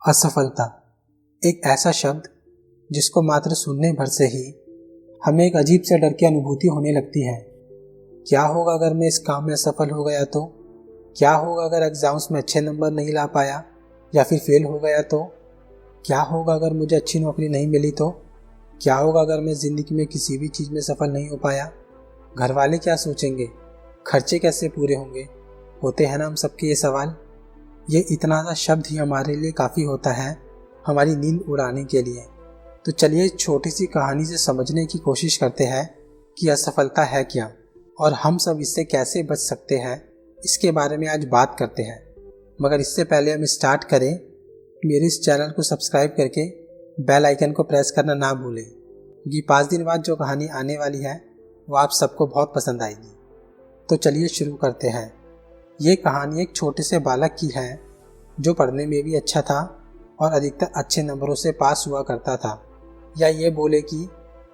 असफलता एक ऐसा शब्द जिसको मात्र सुनने भर से ही हमें एक अजीब से डर की अनुभूति होने लगती है। क्या होगा अगर मैं इस काम में असफल हो गया तो? क्या होगा अगर एग्जाम्स में अच्छे नंबर नहीं ला पाया या फिर फेल हो गया तो? क्या होगा अगर मुझे अच्छी नौकरी नहीं मिली तो? क्या होगा अगर मैं ज़िंदगी में किसी भी चीज़ में सफल नहीं हो पाया? घर वाले क्या सोचेंगे? खर्चे कैसे पूरे होंगे? होते हैं ना हम सबके ये सवाल। ये इतना सा शब्द ही हमारे लिए काफ़ी होता है हमारी नींद उड़ाने के लिए। तो चलिए इस छोटी सी कहानी से समझने की कोशिश करते हैं कि असफलता है क्या और हम सब इससे कैसे बच सकते हैं, इसके बारे में आज बात करते हैं। मगर इससे पहले हम स्टार्ट करें, मेरे इस चैनल को सब्सक्राइब करके बेल आइकन को प्रेस करना ना भूलें, क्योंकि 5 दिन बाद जो कहानी आने वाली है वो आप सबको बहुत पसंद आएगी। तो चलिए शुरू करते हैं। ये कहानी एक छोटे से बालक की है जो पढ़ने में भी अच्छा था और अधिकतर अच्छे नंबरों से पास हुआ करता था, या ये बोले कि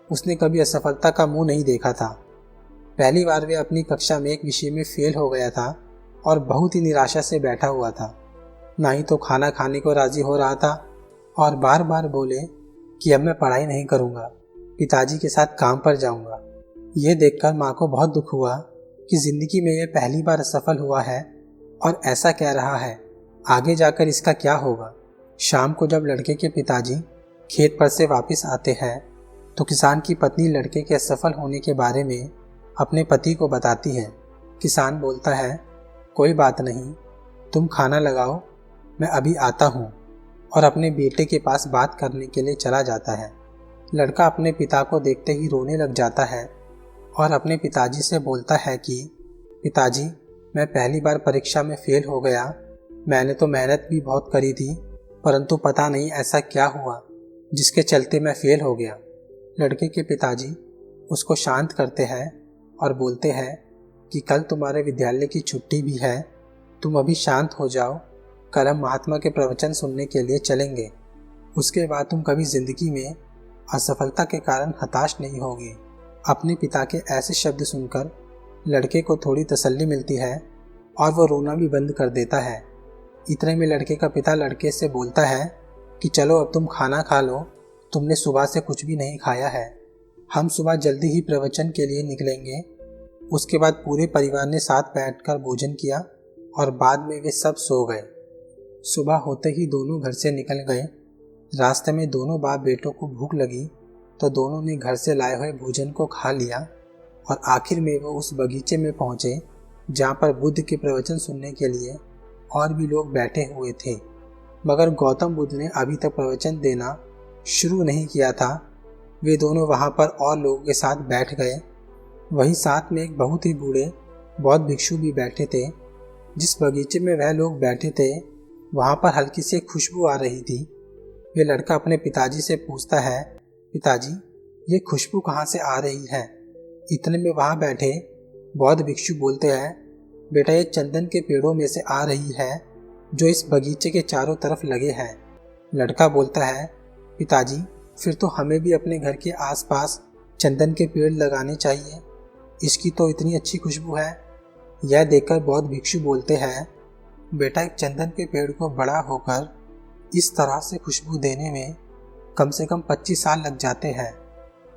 उसने कभी असफलता का मुंह नहीं देखा था। पहली बार वह अपनी कक्षा में एक विषय में फेल हो गया था और बहुत ही निराशा से बैठा हुआ था। ना ही तो खाना खाने को राजी हो रहा था और बार बार बोले कि अब मैं पढ़ाई नहीं करूँगा, पिताजी के साथ काम पर जाऊँगा। ये देखकर माँ को बहुत दुख हुआ कि ज़िंदगी में यह पहली बार असफल हुआ है और ऐसा कह रहा है, आगे जाकर इसका क्या होगा। शाम को जब लड़के के पिताजी खेत पर से वापस आते हैं तो किसान की पत्नी लड़के के असफल होने के बारे में अपने पति को बताती है। किसान बोलता है, कोई बात नहीं, तुम खाना लगाओ, मैं अभी आता हूँ, और अपने बेटे के पास बात करने के लिए चला जाता है। लड़का अपने पिता को देखते ही रोने लग जाता है और अपने पिताजी से बोलता है कि पिताजी, मैं पहली बार परीक्षा में फेल हो गया। मैंने तो मेहनत भी बहुत करी थी, परंतु पता नहीं ऐसा क्या हुआ जिसके चलते मैं फेल हो गया। लड़के के पिताजी उसको शांत करते हैं और बोलते हैं कि कल तुम्हारे विद्यालय की छुट्टी भी है, तुम अभी शांत हो जाओ, कल हम महात्मा के प्रवचन सुनने के लिए चलेंगे। उसके बाद तुम कभी ज़िंदगी में असफलता के कारण हताश नहीं होगे। अपने पिता के ऐसे शब्द सुनकर लड़के को थोड़ी तसल्ली मिलती है और वो रोना भी बंद कर देता है। इतने में लड़के का पिता लड़के से बोलता है कि चलो अब तुम खाना खा लो, तुमने सुबह से कुछ भी नहीं खाया है। हम सुबह जल्दी ही प्रवचन के लिए निकलेंगे। उसके बाद पूरे परिवार ने साथ बैठकर भोजन किया और बाद में वे सब सो गए। सुबह होते ही दोनों घर से निकल गए। रास्ते में दोनों बाप बेटों को भूख लगी तो दोनों ने घर से लाए हुए भोजन को खा लिया और आखिर में वो उस बगीचे में पहुँचे जहाँ पर बुद्ध के प्रवचन सुनने के लिए और भी लोग बैठे हुए थे। मगर गौतम बुद्ध ने अभी तक प्रवचन देना शुरू नहीं किया था। वे दोनों वहाँ पर और लोगों के साथ बैठ गए। वहीं साथ में एक बहुत ही बूढ़े बौद्ध भिक्षु भी बैठे थे। जिस बगीचे में वह लोग बैठे थे वहाँ पर हल्की सी खुशबू आ रही थी। वे लड़का अपने पिताजी से पूछता है, पिताजी, ये खुशबू कहाँ से आ रही है? इतने में वहाँ बैठे बौद्ध भिक्षु बोलते हैं, बेटा, ये चंदन के पेड़ों में से आ रही है जो इस बगीचे के चारों तरफ लगे हैं। लड़का बोलता है, पिताजी, फिर तो हमें भी अपने घर के आसपास चंदन के पेड़ लगाने चाहिए, इसकी तो इतनी अच्छी खुशबू है। यह देखकर बौद्ध भिक्षु बोलते हैं, बेटा, एक चंदन के पेड़ को बड़ा होकर इस तरह से खुशबू देने में कम से कम 25 साल लग जाते हैं,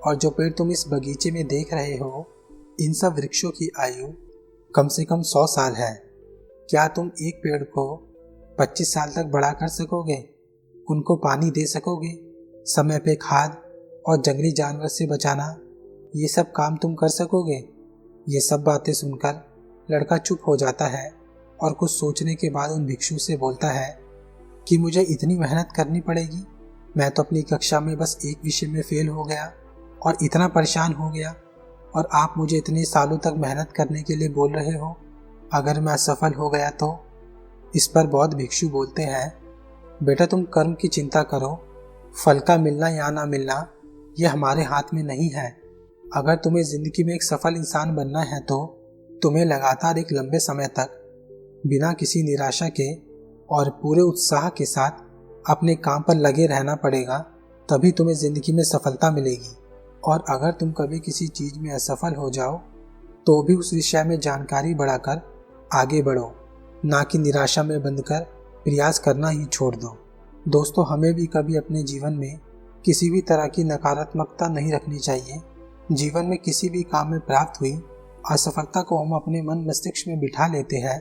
और जो पेड़ तुम इस बगीचे में देख रहे हो, इन सब वृक्षों की आयु कम से कम 100 साल है। क्या तुम एक पेड़ को 25 साल तक बड़ा कर सकोगे? उनको पानी दे सकोगे? समय पे खाद और जंगली जानवर से बचाना, ये सब काम तुम कर सकोगे? ये सब बातें सुनकर लड़का चुप हो जाता है और कुछ सोचने के बाद उन भिक्षु से बोलता है कि मुझे इतनी मेहनत करनी पड़ेगी? मैं तो अपनी कक्षा में बस एक विषय में फेल हो गया और इतना परेशान हो गया, और आप मुझे इतने सालों तक मेहनत करने के लिए बोल रहे हो, अगर मैं असफल हो गया तो? इस पर बौद्ध भिक्षु बोलते हैं, बेटा, तुम कर्म की चिंता करो, फल का मिलना या ना मिलना यह हमारे हाथ में नहीं है। अगर तुम्हें ज़िंदगी में एक सफल इंसान बनना है तो तुम्हें लगातार एक लंबे समय तक बिना किसी निराशा के और पूरे उत्साह के साथ अपने काम पर लगे रहना पड़ेगा, तभी तुम्हें ज़िंदगी में सफलता मिलेगी। और अगर तुम कभी किसी चीज़ में असफल हो जाओ तो भी उस विषय में जानकारी बढ़ाकर आगे बढ़ो, ना कि निराशा में बंधकर प्रयास करना ही छोड़ दो। दोस्तों, हमें भी कभी अपने जीवन में किसी भी तरह की नकारात्मकता नहीं रखनी चाहिए। जीवन में किसी भी काम में प्राप्त हुई असफलता को हम अपने मन मस्तिष्क में बिठा लेते हैं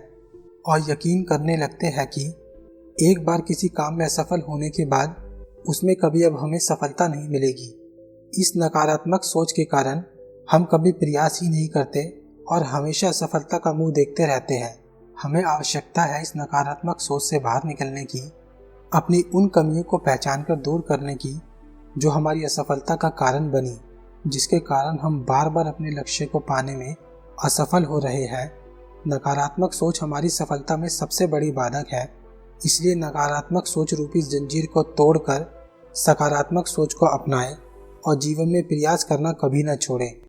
और यकीन करने लगते हैं कि एक बार किसी काम में असफल होने के बाद उसमें कभी अब हमें सफलता नहीं मिलेगी। इस नकारात्मक सोच के कारण हम कभी प्रयास ही नहीं करते और हमेशा असफलता का मुंह देखते रहते हैं। हमें आवश्यकता है इस नकारात्मक सोच से बाहर निकलने की, अपनी उन कमियों को पहचान कर दूर करने की जो हमारी असफलता का कारण बनी, जिसके कारण हम बार बार अपने लक्ष्य को पाने में असफल हो रहे हैं। नकारात्मक सोच हमारी सफलता में सबसे बड़ी बाधक है। इसलिए नकारात्मक सोच रूपी जंजीर को तोड़कर सकारात्मक सोच को अपनाएं और जीवन में प्रयास करना कभी न छोड़ें।